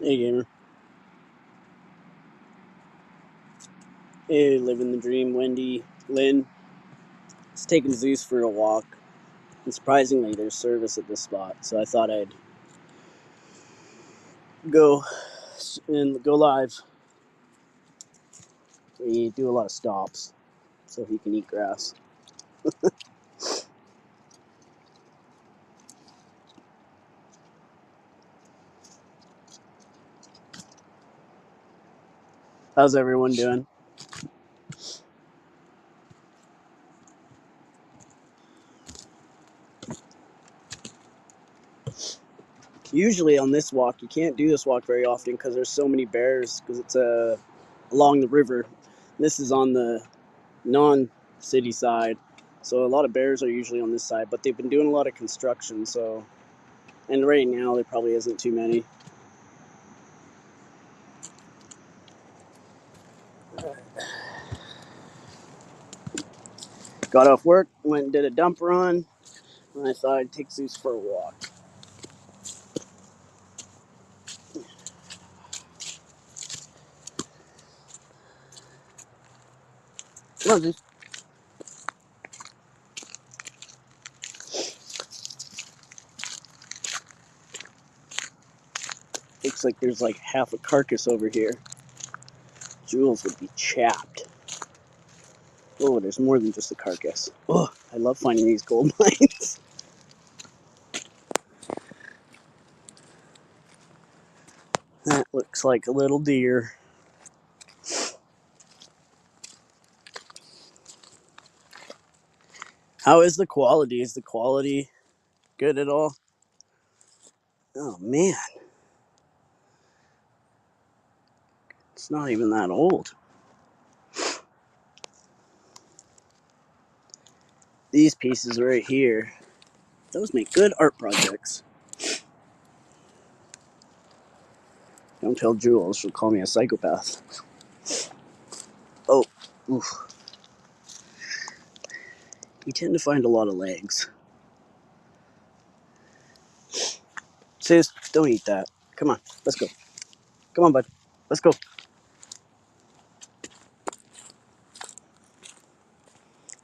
Hey, gamer. Hey, living the dream. Wendy, Lynn. It's taking Zeus for a walk. And surprisingly, there's service at this spot, so I thought I'd go and go live. We do a lot of stops, so he can eat grass. How's everyone doing? Usually on this walk, you can't do this walk very often because there's so many bears, because it's along the river. This is on the non-city side, so a lot of bears are usually on this side, but they've been doing a lot of construction, so... And right now, there probably isn't too many. Got off work, went and did a dump run, and I thought I'd take Zeus for a walk. Come on, Zeus. Looks like there's like half a carcass over here. Jules would be chapped. Oh, there's more than just a carcass. Oh, I love finding these gold mines. That looks like a little deer. How is the quality? Is the quality good at all? Oh man, it's not even that old. These pieces right here, those make good art projects. Don't tell Jules, she'll call me a psychopath. Oh, oof. You tend to find a lot of legs. Sis, don't eat that. Come on, let's go. Come on, bud. Let's go.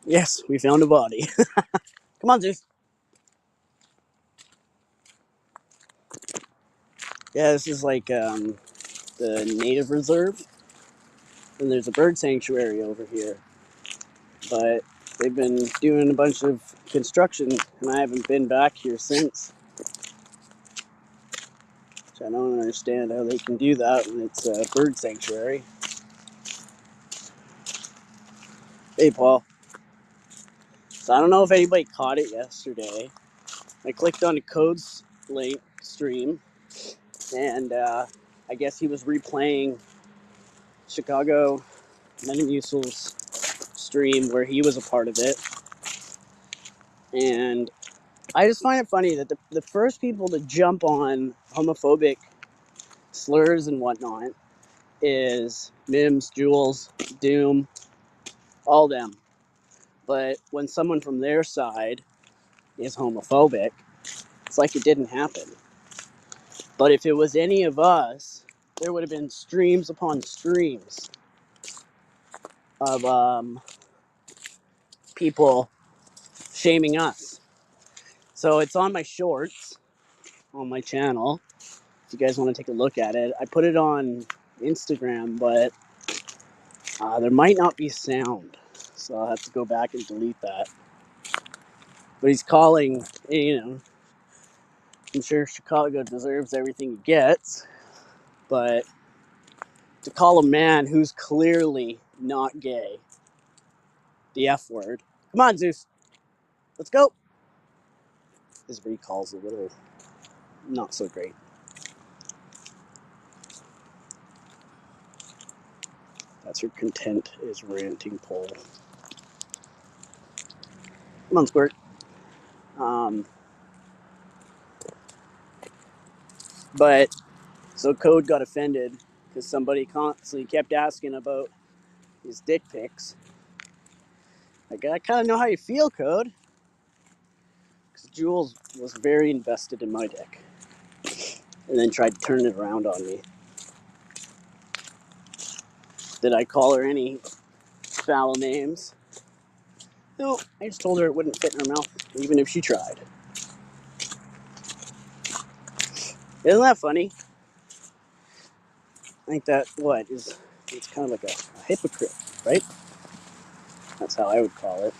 Yes, we found a body. Come on, Zeus. Yeah, this is like the native reserve, and there's a bird sanctuary over here. But they've been doing a bunch of construction, and I haven't been back here since. So I don't understand how they can do that when it's a bird sanctuary. Hey, Paul. So I don't know if anybody caught it yesterday. I clicked on a codes link stream, and I guess he was replaying Chicago Metamucil's stream where he was a part of it. And I just find it funny that the first people to jump on homophobic slurs and whatnot is Mims, Jules, Doom, all them. But when someone from their side is homophobic, it's like it didn't happen. But if it was any of us, there would have been streams upon streams of people shaming us. So it's on my shorts on my channel. If you guys want to take a look at it, I put it on Instagram, but there might not be sound, so I'll have to go back and delete that. But he's calling, I'm sure Chicago deserves everything he gets, but to call a man who's clearly not gay the F word. Come on, Zeus. Let's go. His recall's a little not so great. That's her content is ranting pole. Come on, Squirt. But so Code got offended because somebody constantly kept asking about his dick pics. Like, I kind of know how you feel, Code. Because Jules was very invested in my dick. and then tried to turn it around on me. Did I call her any foul names? No, I just told her it wouldn't fit in her mouth, even if she tried. Isn't that funny? I think that, it's kind of like a hypocrite, right? That's how I would call it.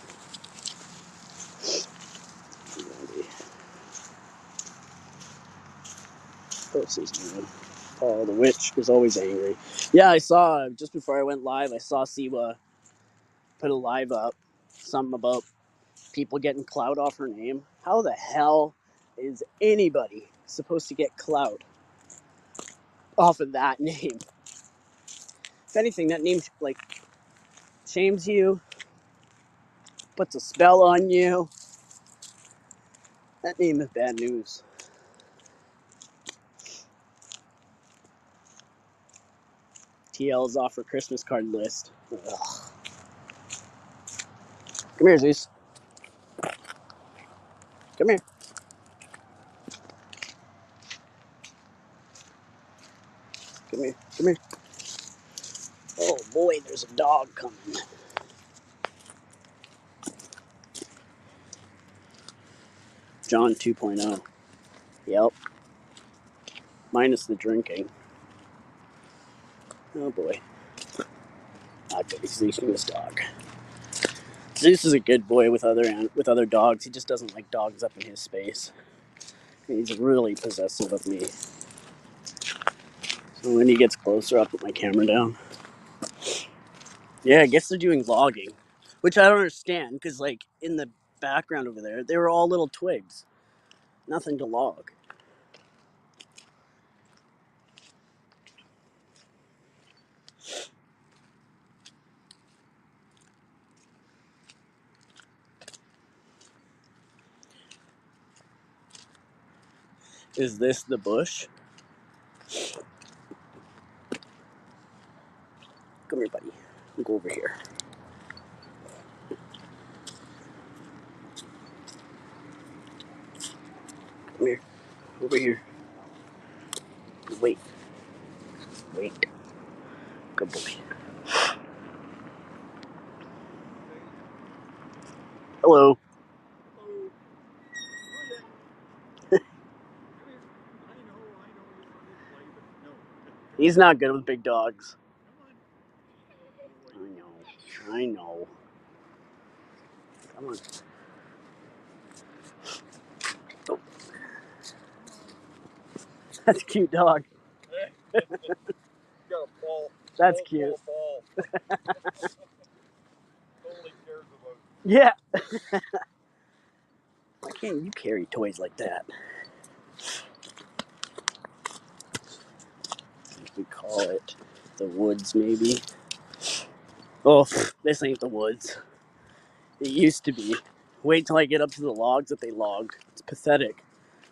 Oh, the witch is always angry. Yeah, I saw, just before I went live, I saw Siwa put a live up, something about people getting clout off her name. How the hell is anybody supposed to get clout off of that name? If anything, that name like shames you, puts a spell on you. That name is bad news. TL's off her Christmas card list. Ugh. Come here, Zeus. Come here. Come here. Come here. Oh boy, there's a dog coming. John 2.0. Yep. Minus the drinking. Oh boy. Okay, Zeus is this dog. Zeus is a good boy with other dogs. He just doesn't like dogs up in his space. He's really possessive of me. So when he gets closer, I'll put my camera down. Yeah, I guess they're doing logging, which I don't understand because, like, in the background over there, they were all little twigs. Nothing to log. Is this the bush? Come here, buddy. We'll go over here. Come here. Over here. Wait. Wait. Good boy. Hello. He's not good with big dogs. I know. Come on. Oh. That's a cute dog. Got a ball. That's cute. Ball. Totally cares about. Yeah. Why can't you carry toys like that? We call it the woods, maybe. Oh, this ain't the woods. It used to be. Wait till I get up to the logs that they logged. It's pathetic.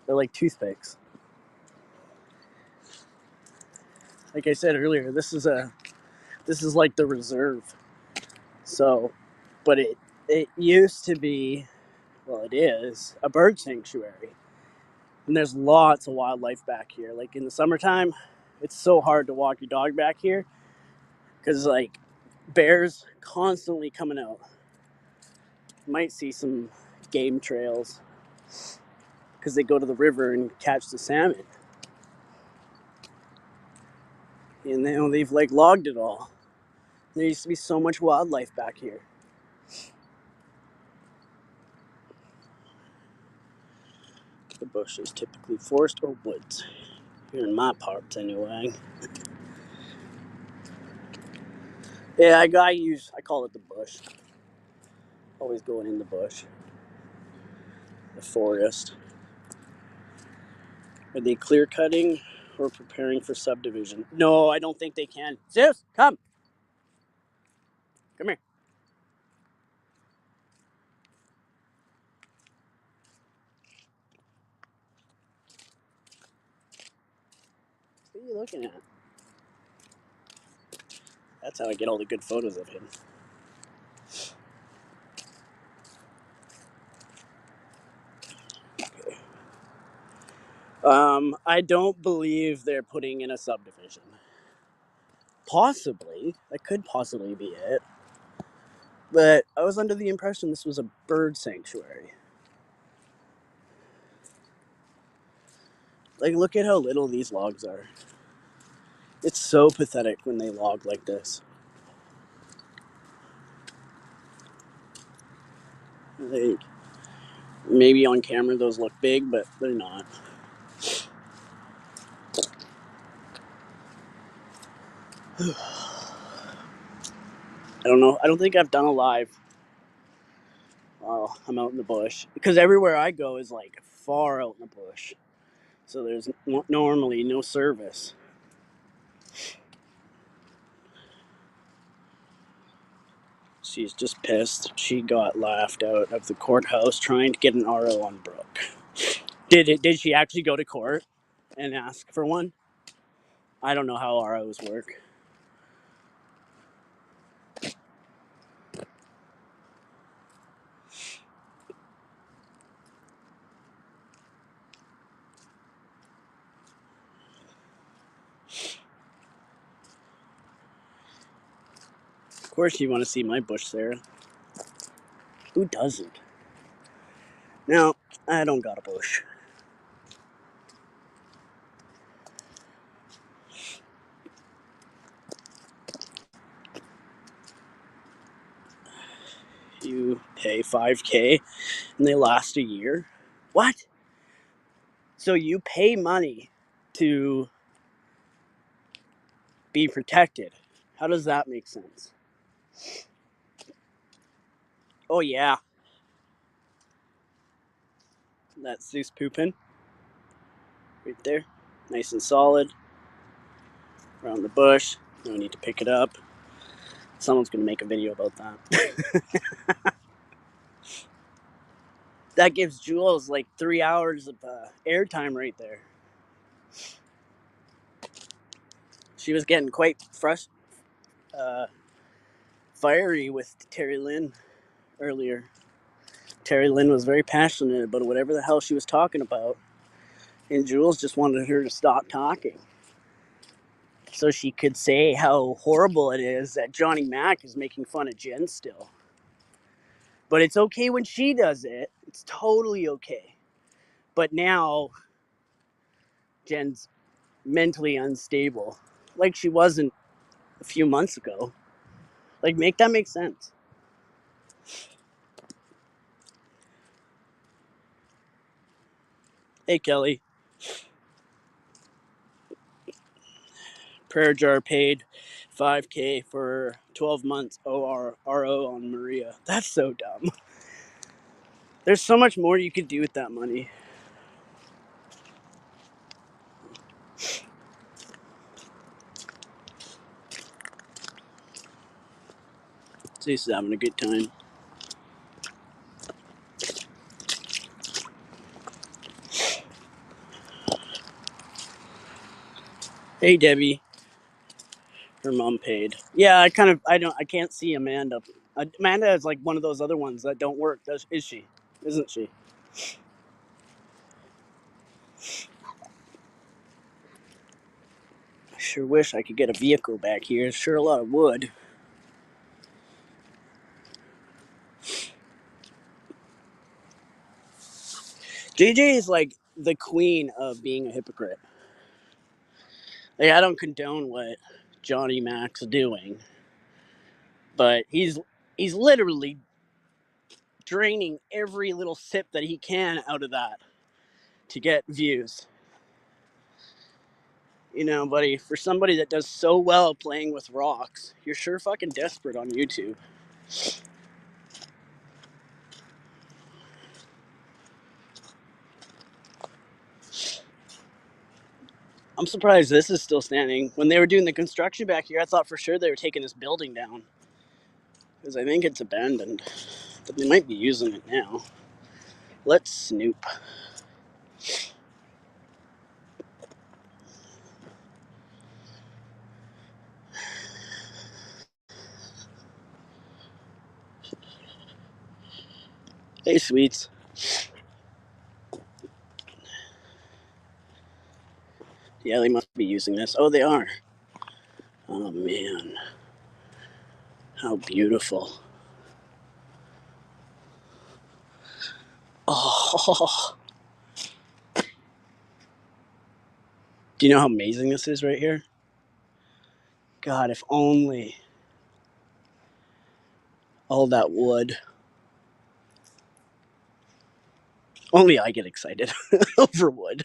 They're like toothpicks. Like I said earlier, this is like the reserve. So, but it used to be, well, it is a bird sanctuary. And there's lots of wildlife back here. Like in the summertime, it's so hard to walk your dog back here because like bears constantly coming out. You might see some game trails because they go to the river and catch the salmon. And then they've like logged it all. There used to be so much wildlife back here. The bush is typically forest or woods. Here in my parts, anyway. Yeah, I call it the bush. Always going in the bush. The forest. Are they clear cutting or preparing for subdivision? No, I don't think they can. Zeus, come. Come here. What are you looking at? That's how I get all the good photos of him. I don't believe they're putting in a subdivision. Possibly. That could possibly be it. But I was under the impression this was a bird sanctuary. Like, look at how little these logs are. It's so pathetic when they log like this. Like, maybe on camera those look big, but they're not. I don't know. I don't think I've done a live while I'm out in the bush. Because everywhere I go is like far out in the bush. So there's normally no service. She's just pissed. She got laughed out of the courthouse trying to get an RO on Brooke. Did she actually go to court and ask for one? I don't know how ROs work. Of course you want to see my bush, Sarah. Who doesn't? No, I don't got a bush. You pay $5K and they last a year? What? So you pay money to be protected. How does that make sense? Oh yeah. That's Zeus pooping. Right there. Nice and solid. Around the bush. No need to pick it up. Someone's gonna make a video about that. That gives Jules like 3 hours of airtime right there. She was getting quite fiery with Terry Lynn earlier. Terry Lynn was very passionate about whatever the hell she was talking about, and Jules just wanted her to stop talking so she could say how horrible it is that Johnny Mac is making fun of Jen still. But it's okay when she does it. It's totally okay. But now Jen's mentally unstable, like she wasn't a few months ago. Like, make that make sense. Hey, Kelly. Prayer Jar paid $5K for 12 months RO on Maria. That's so dumb. There's so much more you could do with that money. She's having a good time. Hey, Debbie. Her mom paid. Yeah, I can't see Amanda. Amanda is like one of those other ones that don't work. Is she? Isn't she? I sure wish I could get a vehicle back here. It's sure a lot of wood. JJ is like the queen of being a hypocrite. Like, I don't condone what Johnny Mac's doing, but he's literally draining every little sip that he can out of that to get views. You know, buddy, for somebody that does so well playing with rocks, you're sure fucking desperate on YouTube. I'm surprised this is still standing. When they were doing the construction back here, I thought for sure they were taking this building down, because I think it's abandoned. But they might be using it now. Let's snoop. Hey, sweets. Yeah, they must be using this. Oh, they are. Oh, man. How beautiful. Oh. Do you know how amazing this is right here? God, if only all that wood. Only I get excited over wood.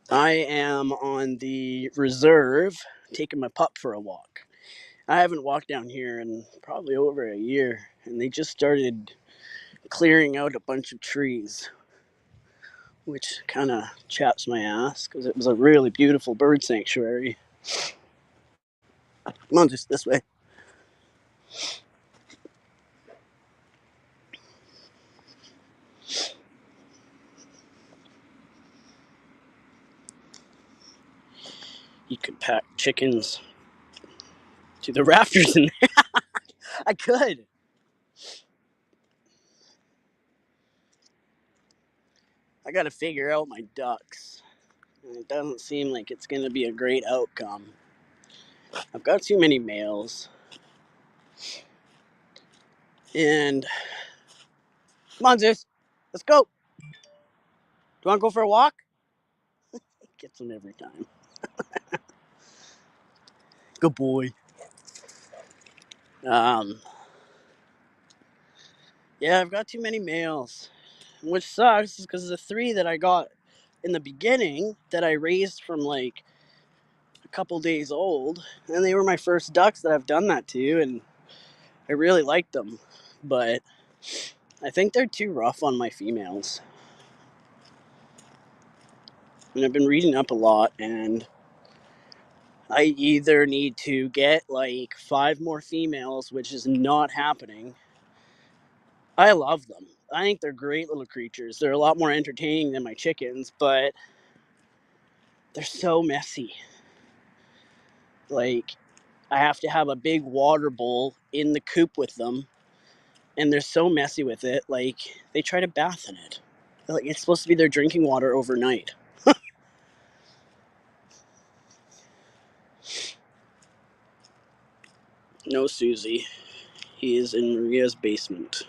I am on the reserve taking my pup for a walk. I haven't walked down here in probably over a year, and they just started clearing out a bunch of trees, which kind of chaps my ass because it was a really beautiful bird sanctuary. Come on, just this way. You could pack chickens to the rafters in there. I could. I got to figure out my ducks. It doesn't seem like it's going to be a great outcome. I've got too many males. And come on, Zeus. Let's go. Do you want to go for a walk? Gets them every time. Good boy. Um, yeah, I've got too many males, which sucks because the 3 that I got in the beginning that I raised from like a couple days old, and they were my first ducks that I've done that to, and I really liked them, but I think they're too rough on my females. And I've been reading up a lot, and I either need to get like 5 more females, which is not happening. I love them. I think they're great little creatures. They're a lot more entertaining than my chickens, but they're so messy. Like, I have to have a big water bowl in the coop with them, and they're so messy with it. Like, they try to bath in it. Like, it's supposed to be their drinking water overnight. No, Susie. He is in Maria's basement.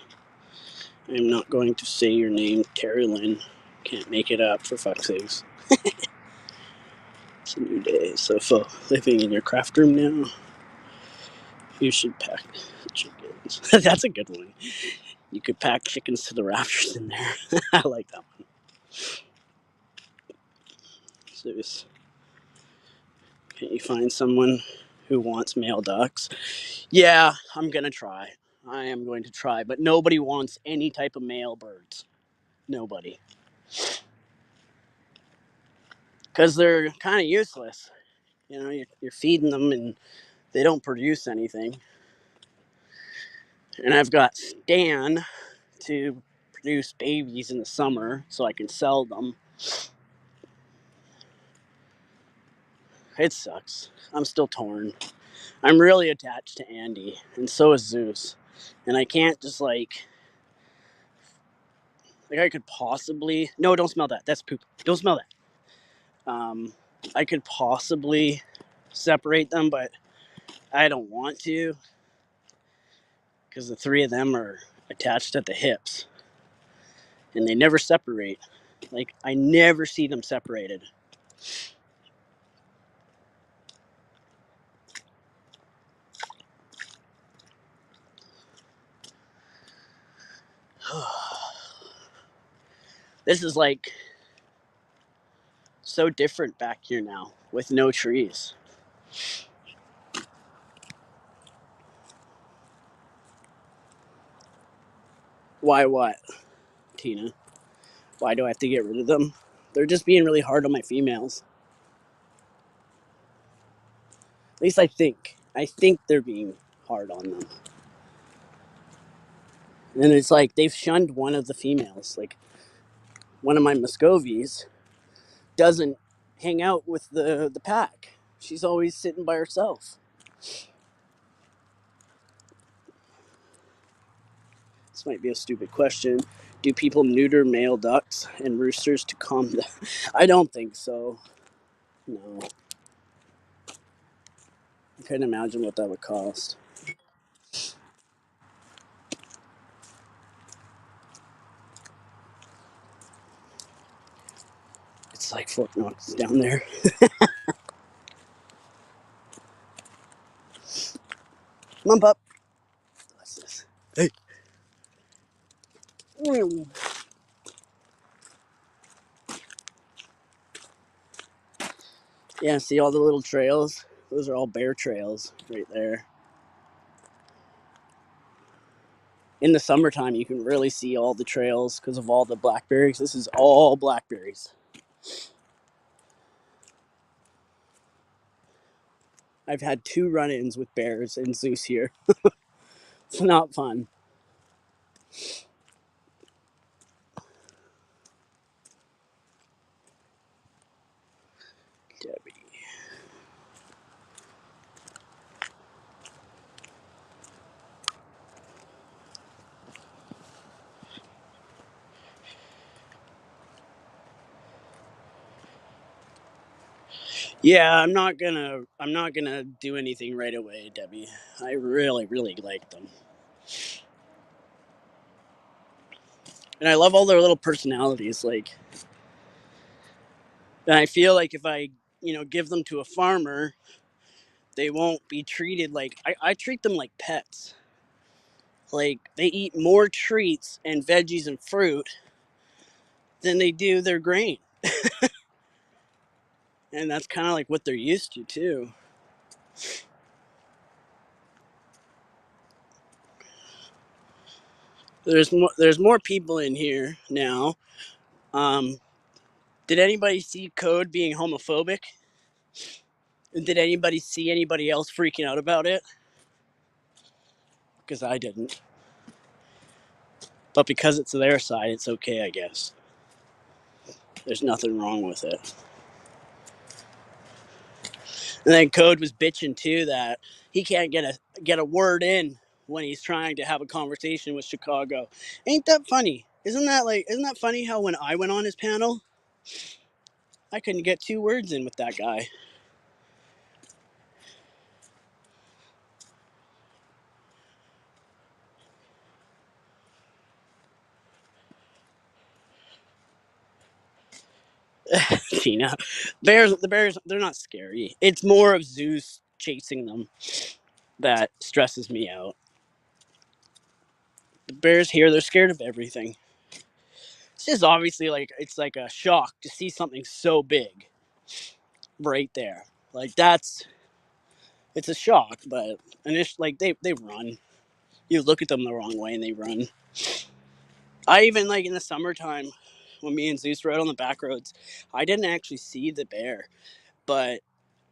I'm not going to say your name, Terry Lynn. Can't make it up, for fuck's sakes. It's a new day. So, living in your craft room now, you should pack chickens. That's a good one. You could pack chickens to the rafters in there. I like that one. So, can't you find someone who wants male ducks? Yeah, I'm gonna try. I am going to try, but nobody wants any type of male birds. Nobody. Because they're kind of useless. You know, you're feeding them and they don't produce anything. And I've got Stan to produce babies in the summer so I can sell them. It sucks. I'm still torn. I'm really attached to Andy, and so is Zeus. And I can't just like I could possibly. No, don't smell that. That's poop. Don't smell that. I could possibly separate them, but I don't want to because the 3 of them are attached at the hips, and they never separate. Like, I never see them separated. This is like so different back here now with no trees. Why what, Tina? Why do I have to get rid of them? They're just being really hard on my females. At least I think. I think they're being hard on them. And it's like they've shunned one of the females. Like, one of my Muscovies doesn't hang out with the pack. She's always sitting by herself. This might be a stupid question. Do people neuter male ducks and roosters to calm down? I don't think so. No. I couldn't imagine what that would cost. It's like Fort Knox down there. Come on, pup. What's this? Hey. Yeah, see all the little trails? Those are all bear trails right there. In the summertime, you can really see all the trails because of all the blackberries. This is all blackberries. I've had 2 run-ins with bears in Zeus here. It's not fun. Debbie. Yeah, I'm not gonna do anything right away, Debbie. I really, really like them. And I love all their little personalities. Like, and I feel like if I, give them to a farmer, they won't be treated like I treat them like pets. Like, they eat more treats and veggies and fruit than they do their grain. And that's kind of like what they're used to too. There's more people in here now. Um, did anybody see Code being homophobic? Did anybody see anybody else freaking out about it? Because I didn't. But because it's their side, it's okay, I guess. There's nothing wrong with it. And then Code was bitching too that he can't get a word in when he's trying to have a conversation with Chicago. Ain't that funny? Isn't that funny how when I went on his panel, I couldn't get 2 words in with that guy. Tina. The bears, they're not scary. It's more of Zeus chasing them that stresses me out. The bears here, they're scared of everything. It's just obviously it's like a shock to see something so big right there. Like it's a shock, but like they run. You look at them the wrong way and they run. I even like in the summertime when me and Zeus rode on the back roads, I didn't actually see the bear, but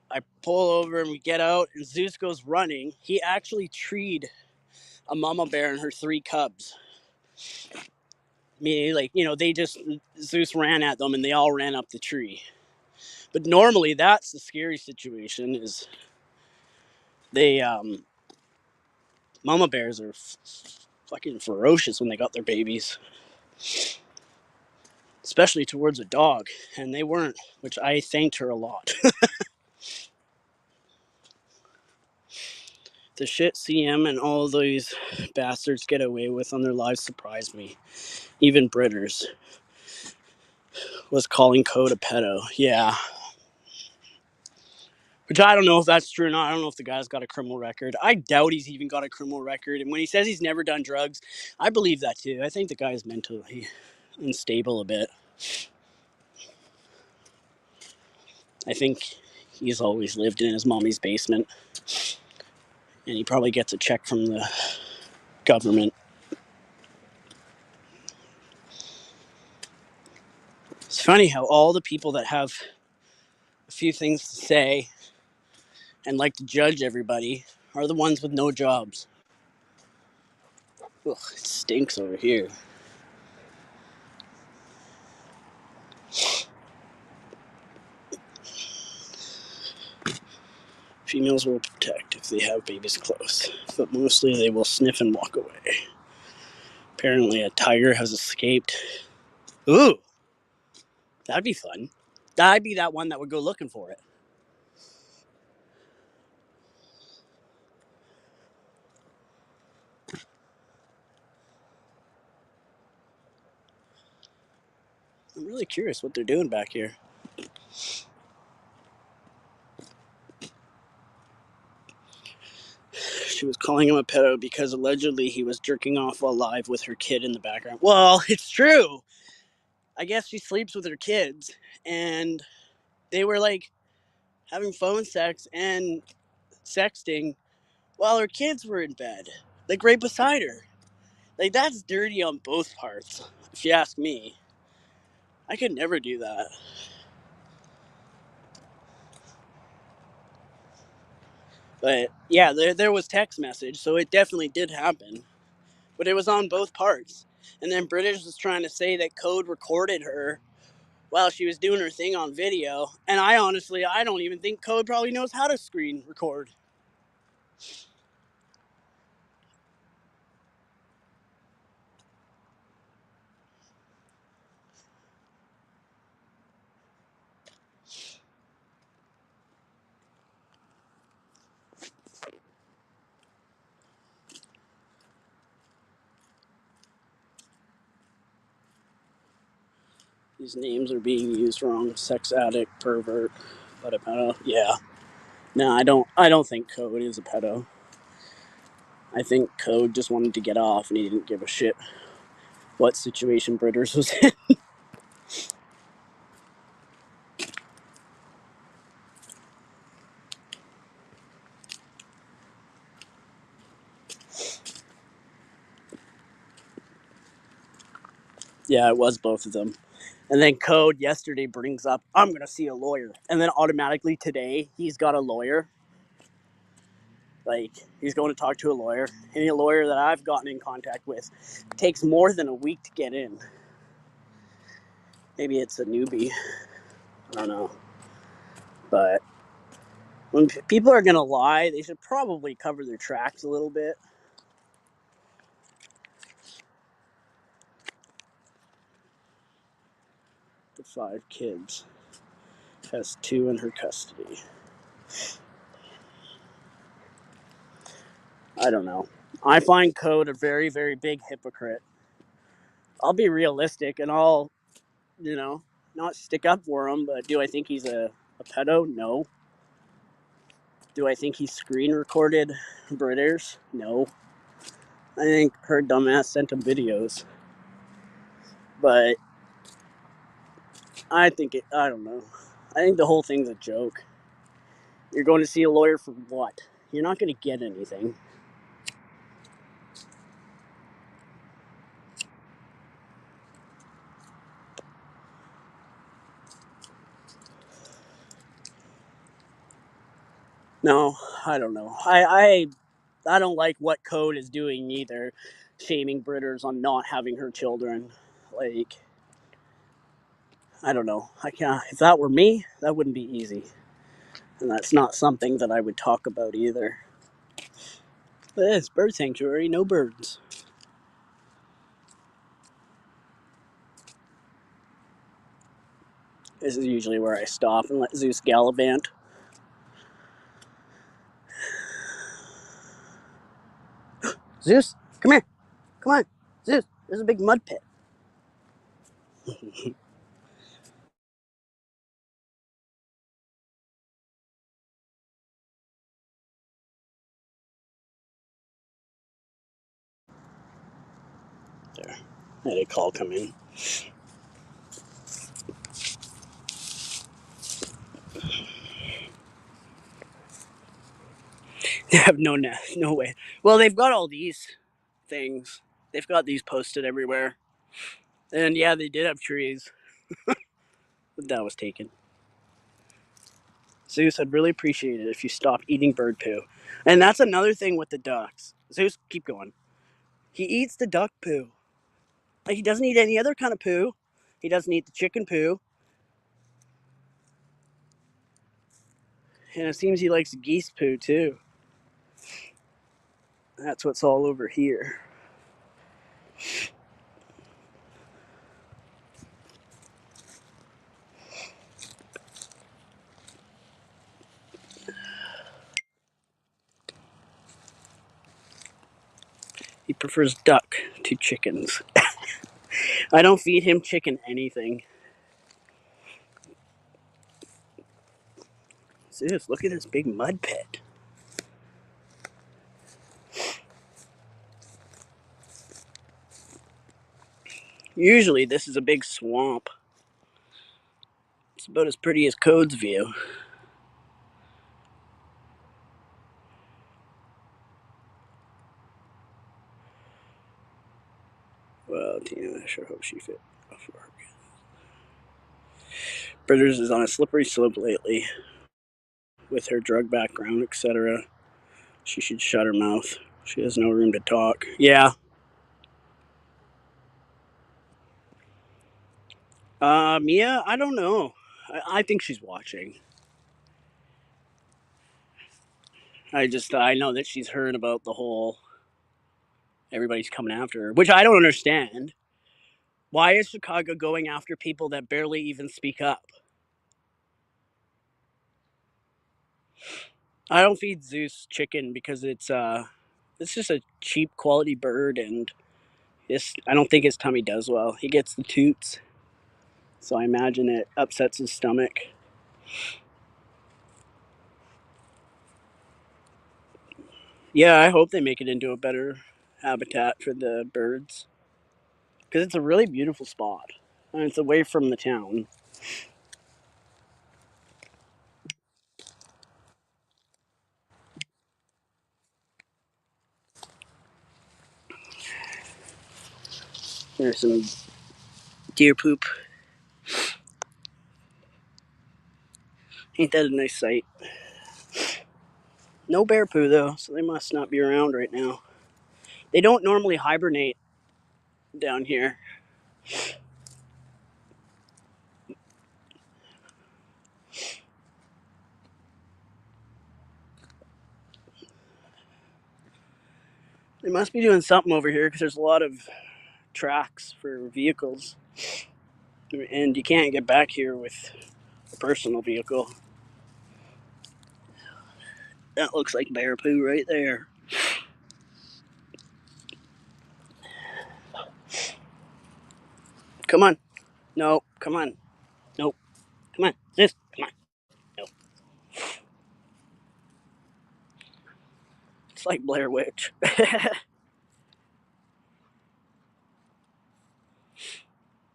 I pull over and we get out and Zeus goes running. He actually treed a mama bear and her 3 cubs. Meaning, Zeus ran at them and they all ran up the tree. But normally that's the scary situation is they, mama bears are fucking ferocious when they got their babies. Especially towards a dog. And they weren't, which I thanked her a lot. The shit CM and all these bastards get away with on their lives surprised me. Even Britters was calling Code a pedo. Yeah. Which I don't know if that's true or not. I don't know if the guy's got a criminal record. I doubt he's even got a criminal record. And when he says he's never done drugs, I believe that too. I think the guy is mentally unstable a bit. I think he's always lived in his mommy's basement. And he probably gets a check from the government. It's funny how all the people that have a few things to say and like to judge everybody are the ones with no jobs. Ugh, it stinks over here. Females will protect if they have babies close, but mostly they will sniff and walk away. Apparently a tiger has escaped. Ooh, that'd be fun. I'd be that one that would go looking for it. I'm really curious what they're doing back here. She was calling him a pedo because allegedly he was jerking off while live with her kid in the background. Well, it's true. I guess she sleeps with her kids, and they were like having phone sex and sexting while her kids were in bed, like right beside her. Like, that's dirty on both parts, if you ask me. I could never do that. But yeah, there was text message, so it definitely did happen. But it was on both parts. And then British was trying to say that Code recorded her while she was doing her thing on video. And I don't even think Code probably knows how to screen record. These names are being used wrong. Sex addict, pervert, but a pedo. Yeah. No, I don't think Code is a pedo. I think Code just wanted to get off and he didn't give a shit what situation Britters was in. Yeah, it was both of them. And then Code yesterday brings up, I'm going to see a lawyer. And then automatically today, he's got a lawyer. Like, he's going to talk to a lawyer. Any lawyer that I've gotten in contact with takes more than a week to get in. Maybe it's a newbie. I don't know. But when people are going to lie, they should probably cover their tracks a little bit. The 5 kids. Has 2 in her custody. I don't know. I find Code a very, very big hypocrite. I'll be realistic and I'll, you know, not stick up for him, but do I think he's a pedo? No. Do I think he screen recorded British? No. I think her dumbass sent him videos. But I don't know. I think the whole thing's a joke. You're going to see a lawyer for what? You're not going to get anything. No, I don't know. I don't like what Code is doing either, shaming Britters on not having her children. Like, I don't know. I can't. If that were me, that wouldn't be easy, and that's not something that I would talk about either. But it's bird sanctuary, no birds. This is usually where I stop and let Zeus gallivant. Zeus, come here. Come on, Zeus. There's a big mud pit. There. I had a call come in. They have no way. Well, they've got all these things. They've got these posted everywhere. And yeah, they did have trees, but that was taken. Zeus, I'd really appreciate it if you stopped eating bird poo. And that's another thing with the ducks. Zeus, keep going. He eats the duck poo. Like, he doesn't eat any other kind of poo. He doesn't eat the chicken poo. And it seems he likes geese poo too. That's what's all over here. prefers duck to chickens. I don't feed him chicken anything. Zeus, look at this big mud pit. Usually this is a big swamp. It's about as pretty as Code's view. Well, Tina, I sure hope she fit for her. Britters is on a slippery slope lately. With her drug background, etc. She should shut her mouth. She has no room to talk. Yeah. Mia, I don't know. I think she's watching. I know that she's heard about the whole everybody's coming after her, which I don't understand. Why is Chicago going after people that barely even speak up? I don't feed Zeus chicken because it's just a cheap quality bird, and I don't think his tummy does well. He gets the toots, so I imagine it upsets his stomach. Yeah, I hope they make it into a better habitat for the birds because it's a really beautiful spot and it's away from the town. There's some deer poop. Ain't that a nice sight? No bear poo though, so they must not be around right now. They don't normally hibernate down here. They must be doing something over here because there's a lot of tracks for vehicles, and you can't get back here with a personal vehicle. That looks like bear poo right there. Come on. No, come on. Nope. Come on. This. Come on. Nope. It's like Blair Witch.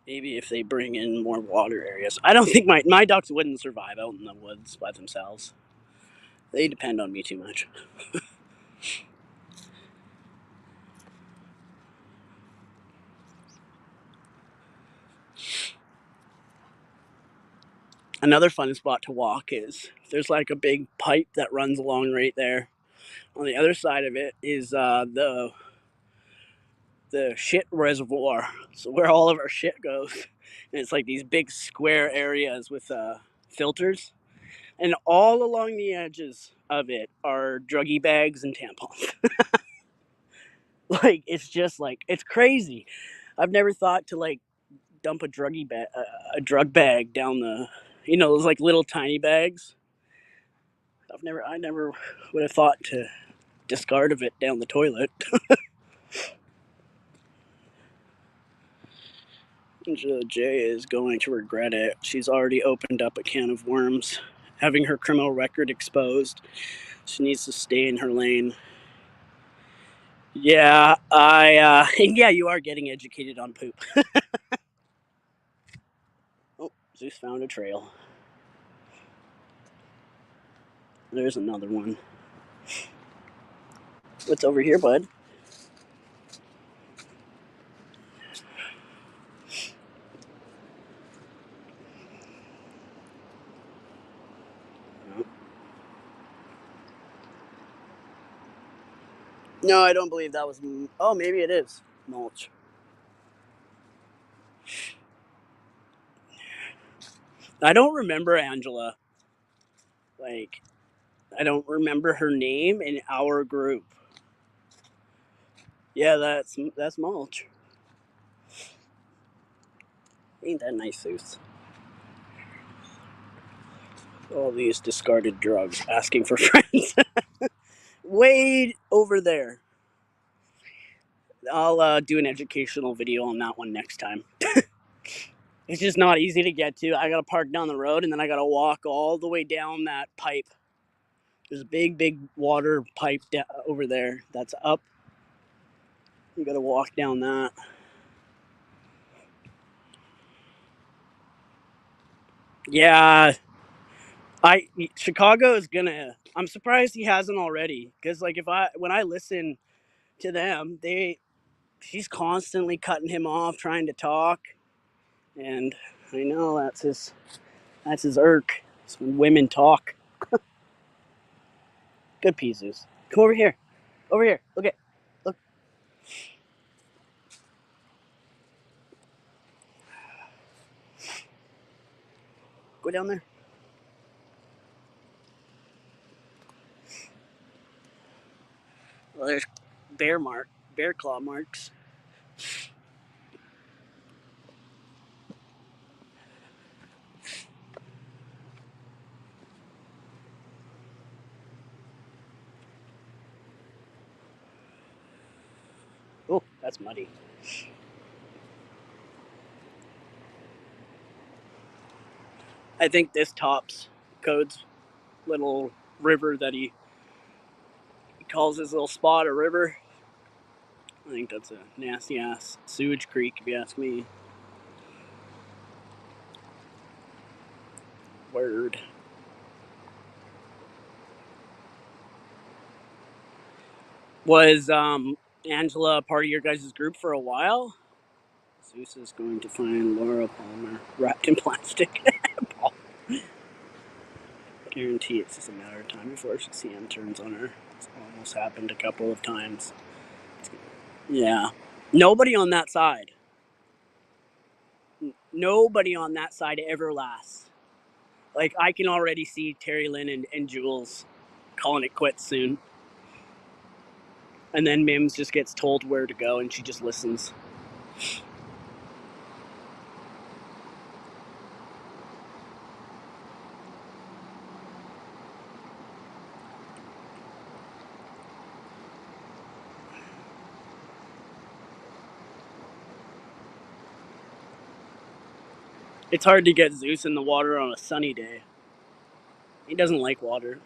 Maybe if they bring in more water areas. I don't think my ducks wouldn't survive out in the woods by themselves. They depend on me too much. Another fun spot to walk is there's like a big pipe that runs along right there. On the other side of it is the shit reservoir, so where all of our shit goes. And it's like these big square areas with filters, and all along the edges of it are druggie bags and tampons. Like it's just like it's crazy. I've never thought to like dump a drug bag down the, those like little tiny bags. I never would have thought to discard of it down the toilet. Angela J is going to regret it. She's already opened up a can of worms, having her criminal record exposed. She needs to stay in her lane. Yeah, yeah, you are getting educated on poop. Oh, Zeus found a trail. There's another one. What's over here, bud? No, I don't believe that was. Oh, maybe it is mulch. I don't remember Angela. Like, I don't remember her name in our group. Yeah, that's mulch. Ain't that nice, Zeus? All these discarded drugs asking for friends. Way over there. I'll do an educational video on that one next time. It's just not easy to get to. I gotta park down the road and then I gotta walk all the way down that pipe. There's a big water pipe over there that's up. You gotta walk down that. Yeah, Chicago is gonna. I'm surprised he hasn't already. Because like when I listen to them, she's constantly cutting him off, trying to talk, and I know that's his irk. It's when women talk. Good pieces. Come over here. Over here. Okay. Look. Go down there. Well, there's bear claw marks. Oh, that's muddy. I think this tops Code's little river that he calls his little spot a river. I think that's a nasty ass sewage creek, if you ask me. Word. Was Angela part of your guys' group for a while? Zeus is going to find Laura Palmer wrapped in plastic. Guarantee it's just a matter of time before CM turns on her. It's almost happened a couple of times. Yeah. Nobody on that side. Nobody on that side ever lasts. Like, I can already see Terry Lynn and Jules calling it quits soon. And then Mims just gets told where to go and she just listens. It's hard to get Zeus in the water on a sunny day. He doesn't like water.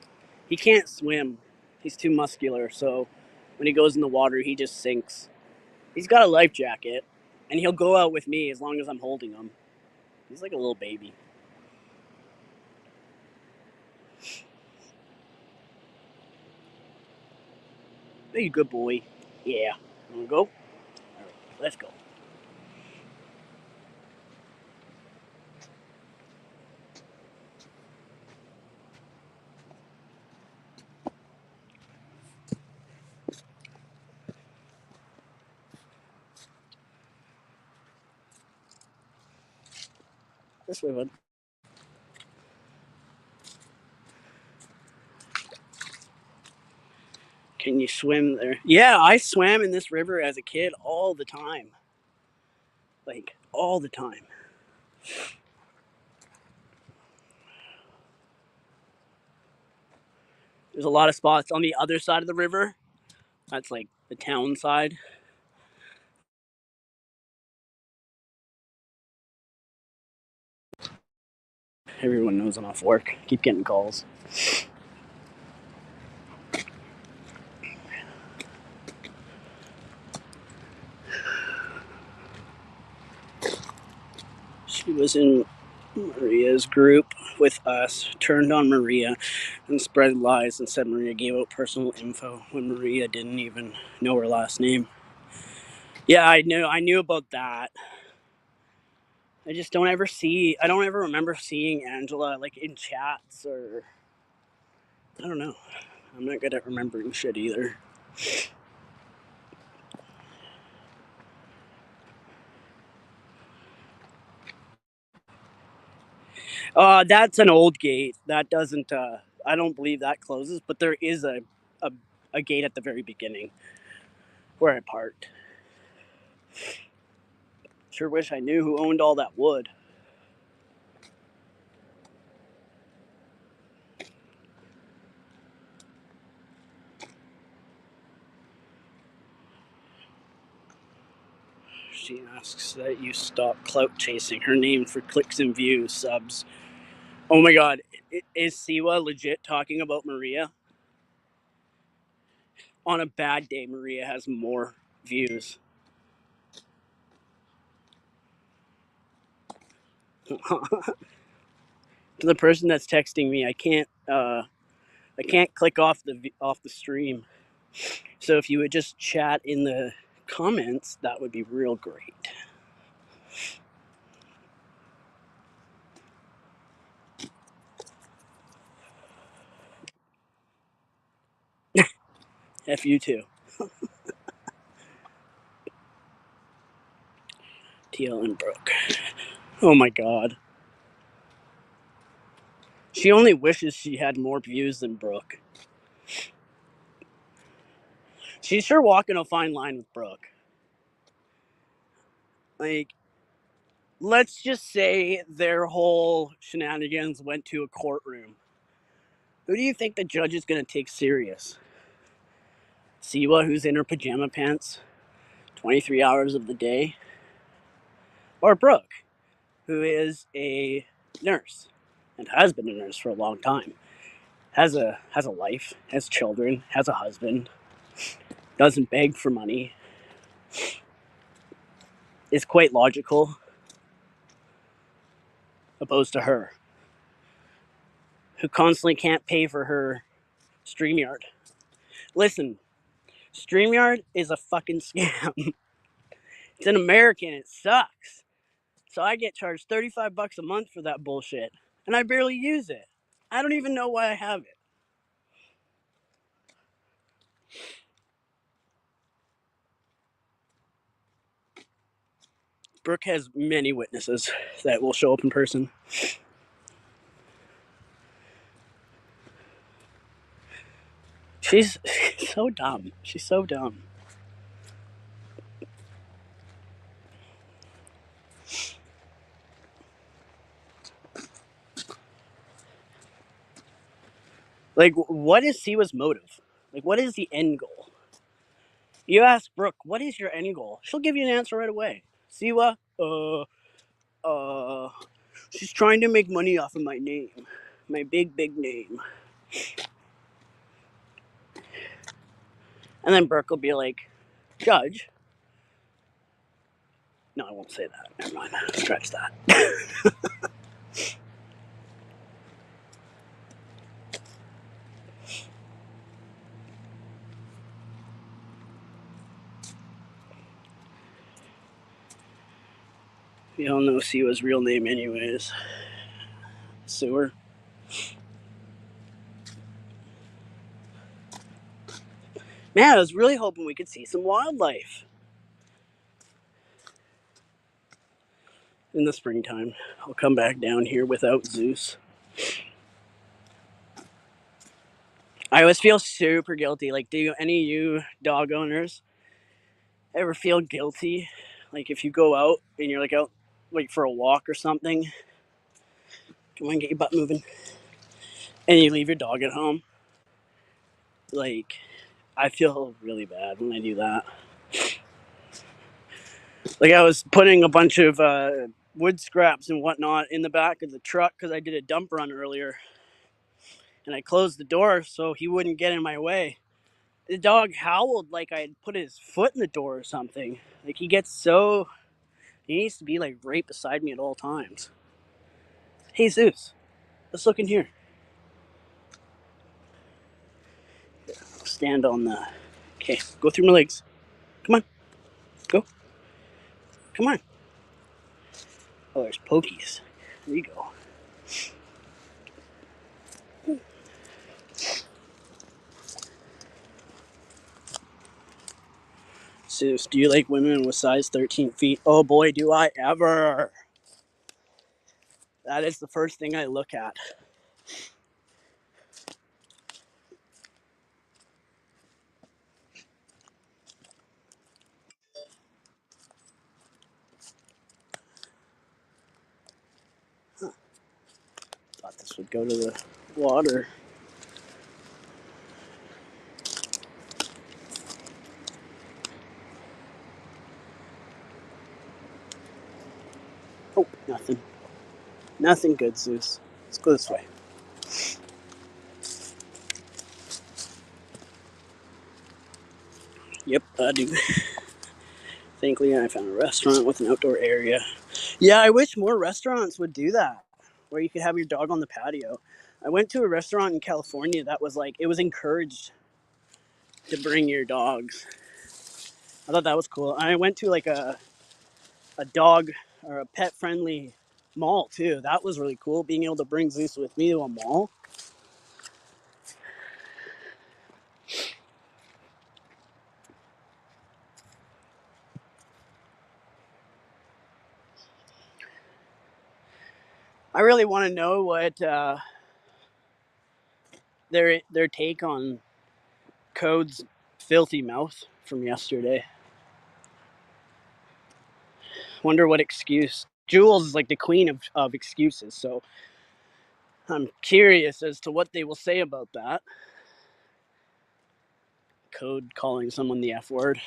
He can't swim. He's too muscular, so when he goes in the water, he just sinks. He's got a life jacket, and he'll go out with me as long as I'm holding him. He's like a little baby. Hey, good boy. Yeah. Wanna go? All right, let's go. This way, bud. Can you swim there? Yeah, I swam in this river as a kid all the time. Like, all the time. There's a lot of spots on the other side of the river. That's like the town side. Everyone knows I'm off work. Keep getting calls. She was in Maria's group with us, turned on Maria, and spread lies and said Maria gave out personal info when Maria didn't even know her last name. Yeah, I knew about that. I just don't ever see. I don't ever remember seeing Angela like in chats or. I don't know. I'm not good at remembering shit either. That's an old gate. That doesn't. I don't believe that closes, but there is a, a gate at the very beginning where I parked. Sure wish I knew who owned all that wood. She asks that you stop clout chasing her name for clicks and views, subs. Oh my god, is Siwa legit talking about Maria? On a bad day, Maria has more views. To the person that's texting me, I can't click off the stream. So if you would just chat in the comments, that would be real great. F you too. TL and Brooke. Oh my god. She only wishes she had more views than Brooke. She's sure walking a fine line with Brooke. Like, let's just say their whole shenanigans went to a courtroom. Who do you think the judge is going to take serious? Siwa, who's in her pajama pants 23 hours of the day? Or Brooke, who is a nurse and has been a nurse for a long time? Has a life, has children, has a husband, doesn't beg for money, is quite logical, opposed to her, who constantly can't pay for her StreamYard. Listen, StreamYard is a fucking scam. It's an American, it sucks. So I get charged $35 a month for that bullshit, and I barely use it. I don't even know why I have it. Brooke has many witnesses that will show up in person. She's so dumb. She's so dumb. Like, what is Siwa's motive? Like, what is the end goal? You ask Brooke, what is your end goal? She'll give you an answer right away. Siwa, she's trying to make money off of my name. My big, big name. And then Brooke will be like, Judge. No, I won't say that. Never mind. Scratch that. We all know Siwa's real name anyways. Sewer. Man, I was really hoping we could see some wildlife in the springtime. I'll come back down here without Zeus. I always feel super guilty. Like, do any of you dog owners ever feel guilty? Like, if you go out and you're like out like for a walk or something, come on, get your butt moving, and you leave your dog at home. Like, I feel really bad when I do that. Like, I was putting a bunch of wood scraps and whatnot in the back of the truck because I did a dump run earlier, and I closed the door so he wouldn't get in my way. The dog howled like I had put his foot in the door or something. Like, he needs to be like right beside me at all times. Hey Zeus, let's look in here. I'll stand on the. Okay, go through my legs. Come on, go. Come on. Oh, there's pokies. There you go. Zeus, do you like women with size 13 feet? Oh boy, do I ever. That is the first thing I look at. Huh. Thought this would go to the water. Oh, nothing. Nothing good, Zeus. Let's go this way. Yep, I do. Thankfully, I found a restaurant with an outdoor area. Yeah, I wish more restaurants would do that, where you could have your dog on the patio. I went to a restaurant in California that was like, it was encouraged to bring your dogs. I thought that was cool. I went to like a dog or a pet friendly mall too. That was really cool, being able to bring Zeus with me to a mall. I really want to know what their take on Code's filthy mouth from yesterday. Wonder what excuse. Jules is like the queen of excuses, so I'm curious as to what they will say about that. Code calling someone the F word.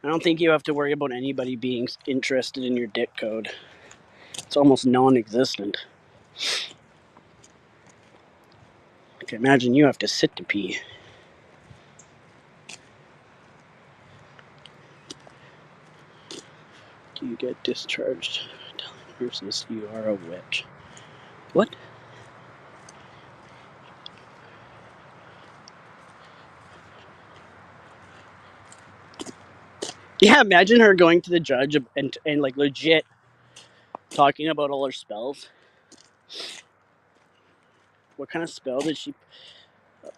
I don't think you have to worry about anybody being interested in your dick, Code. It's almost non-existent. Okay, imagine you have to sit to pee. Do you get discharged? Telling nurses you are a witch. What? Yeah, imagine her going to the judge and like legit talking about all her spells. What kind of spell did she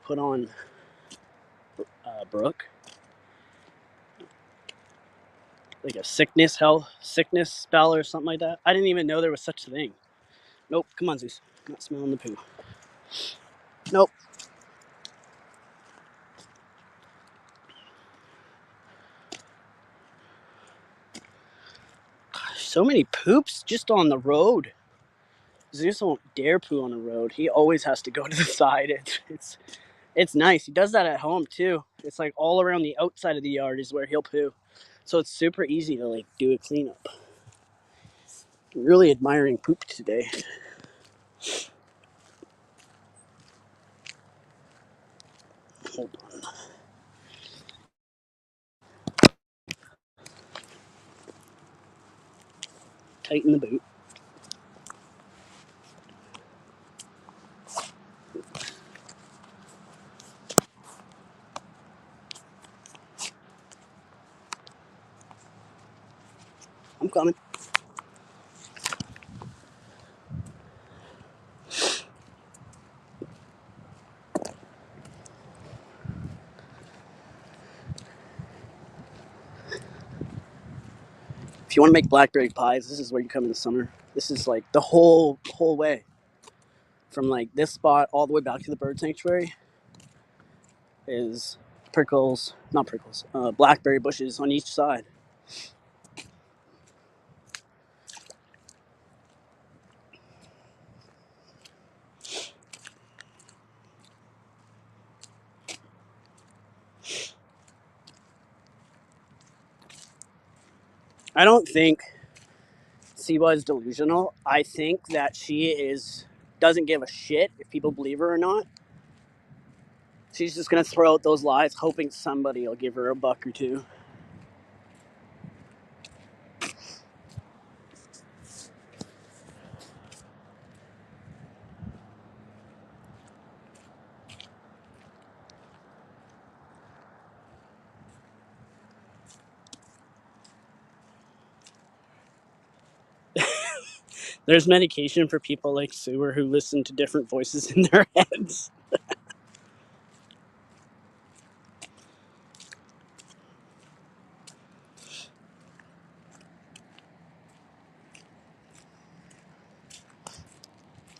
put on Brooke? Like a sickness spell or something like that? I didn't even know there was such a thing. Nope, come on, Zeus. I'm not smelling the poo. Nope. So many poops just on the road. Zeus won't dare poo on the road. He always has to go to the side. It's nice. He does that at home too. It's like all around the outside of the yard is where he'll poo. So it's super easy to like do a cleanup. I'm really admiring poop today. Hold on. Tighten the boot. I'm coming. If you want to make blackberry pies, this is where you come in the summer. This is like the whole way from like this spot all the way back to the bird sanctuary is blackberry bushes on each side. I don't think Siwa is delusional. I think that she doesn't give a shit if people believe her or not. She's just gonna throw out those lies, hoping somebody will give her a buck or two. There's medication for people like Sewer who listen to different voices in their heads.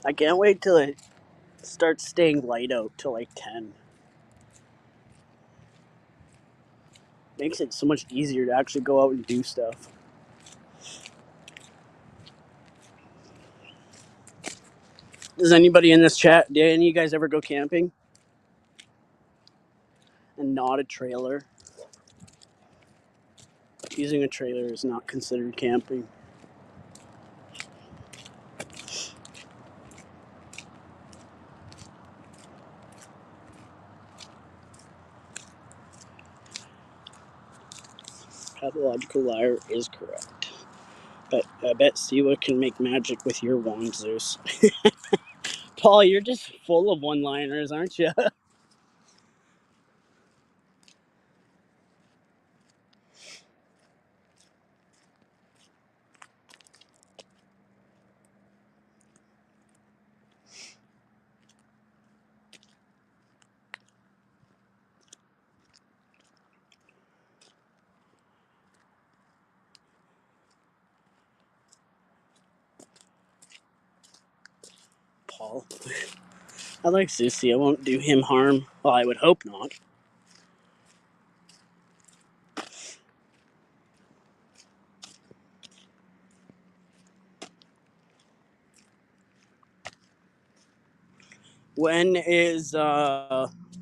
I can't wait till it starts staying light out till like 10. Makes it so much easier to actually go out and do stuff. Does anybody in this chat, did any of you guys ever go camping? And not a trailer? Using a trailer is not considered camping. Pathological liar is correct. But I bet Siwa can make magic with your wand, Zeus. Paul, you're just full of one-liners, aren't you? Paul. I like Susie. I won't do him harm. Well, I would hope not. When is,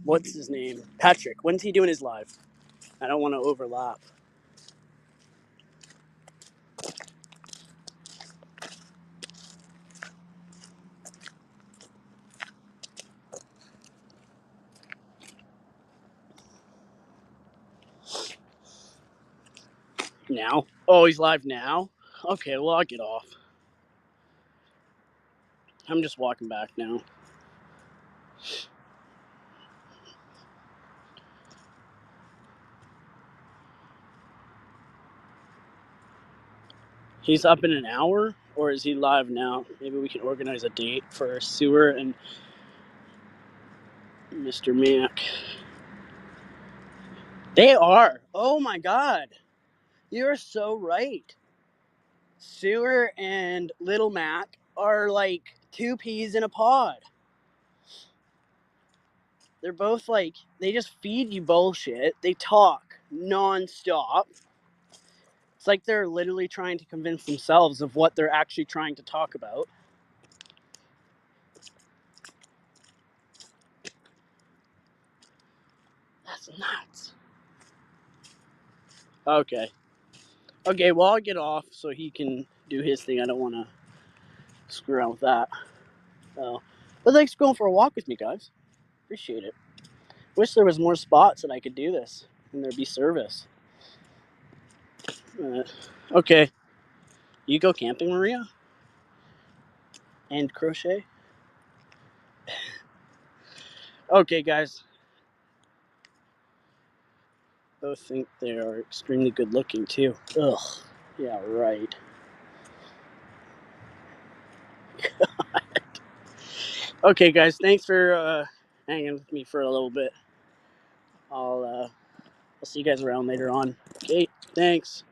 what's his name? Patrick. When's he doing his live? I don't want to overlap. Now? Oh, he's live now? Okay, well, I'll get off. I'm just walking back now. He's up in an hour? Or is he live now? Maybe we can organize a date for Sewer and Mr. Mac. They are. Oh my god. You're so right. Sewer and Little Mac are like two peas in a pod. They're both like, they just feed you bullshit. They talk non-stop. It's like they're literally trying to convince themselves of what they're actually trying to talk about. That's nuts. Okay. Okay, well, I'll get off so he can do his thing. I don't want to screw around with that. But thanks for going for a walk with me, guys. Appreciate it. Wish there was more spots that I could do this and there'd be service. Okay. You go camping, Maria? And crochet? Okay, guys. Both think they are extremely good looking, too. Ugh. Yeah, right. Okay, guys. Thanks for hanging with me for a little bit. I'll see you guys around later on. Okay, thanks.